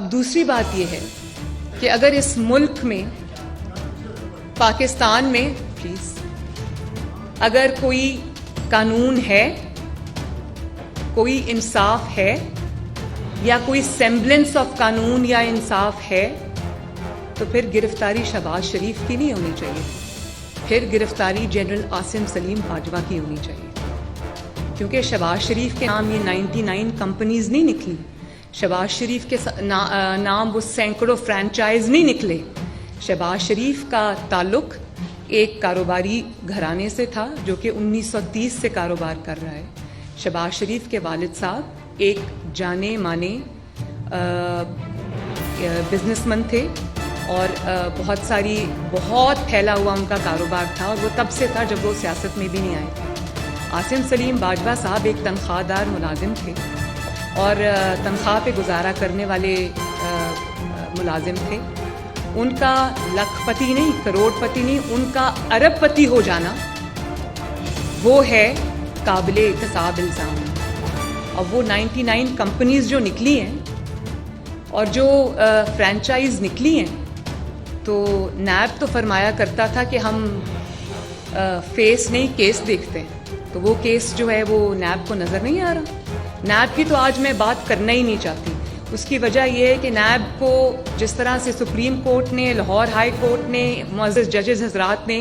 اب دوسری بات یہ ہے کہ اگر اس ملک میں پاکستان میں پلیز اگر کوئی قانون ہے، کوئی انصاف ہے یا کوئی سیمبلنس آف قانون یا انصاف ہے تو پھر گرفتاری شہباز شریف کی نہیں ہونی چاہیے، پھر گرفتاری جنرل عاصم سلیم باجوہ کی ہونی چاہیے، کیونکہ شہباز شریف کے نام یہ 99 کمپنیز نہیں نکلی، شہباز شریف کے نام وہ سینکڑوں فرینچائز نہیں نکلے. شہباز شریف کا تعلق ایک کاروباری گھرانے سے تھا جو کہ 1930 سے کاروبار کر رہا ہے. شہباز شریف کے والد صاحب ایک جانے مانے بزنس مین تھے اور بہت پھیلا ہوا ان کا کاروبار تھا، اور وہ تب سے تھا جب وہ سیاست میں بھی نہیں آئے تھے. عاصم سلیم باجوہ صاحب ایک تنخواہ دار ملازم تھے اور تنخواہ پہ گزارا کرنے والے ملازم تھے. ان کا لاکھ پتی نہیں، کروڑ پتی نہیں، ان کا ارب پتی ہو جانا وہ ہے قابل احتساب الزام. اور وہ 99 کمپنیز جو نکلی ہیں اور جو فرینچائز نکلی ہیں، تو نیب تو فرمایا کرتا تھا کہ ہم فیس نہیں کیس دیکھتے ہیں، تو وہ کیس جو ہے وہ نیب کو نظر نہیں آ رہا. نیب کی تو آج میں بات کرنا ہی نہیں چاہتی. اس کی وجہ یہ ہے کہ نیب کو جس طرح سے سپریم کورٹ نے، لاہور ہائی کورٹ نے، معزز ججز حضرات نے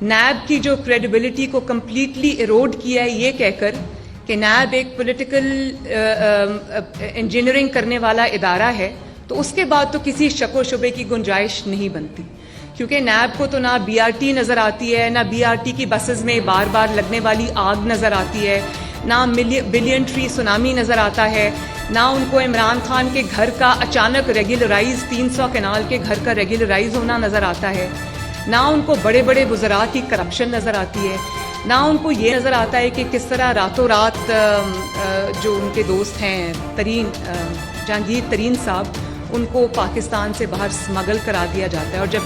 نیب کی جو کریڈیبلٹی کو کمپلیٹلی ایروڈ کیا ہے یہ کہہ کر کہ نیب ایک پولیٹیکل انجینئرنگ کرنے والا ادارہ ہے، تو اس کے بعد تو کسی شک و شبے کی گنجائش نہیں بنتی، کیونکہ نیب کو تو نہ بی آر ٹی نظر آتی ہے، نہ بی آر ٹی کی بسز میں بار بار لگنے والی آگ نظر آتی ہے، نہ بلین ٹری سونامی نظر آتا ہے، نہ ان کو عمران خان کے گھر کا اچانک ریگولرائز 300 کنال کے گھر کا ریگولرائز ہونا نظر آتا ہے، نہ ان کو بڑے بڑے وزراء کی کرپشن نظر آتی ہے، نہ ان کو یہ نظر آتا ہے کہ کس طرح راتوں رات جو ان کے دوست ہیں جہانگیر ترین صاحب، ان کو پاکستان سے باہر سمگل کرا دیا جاتا ہے، اور جب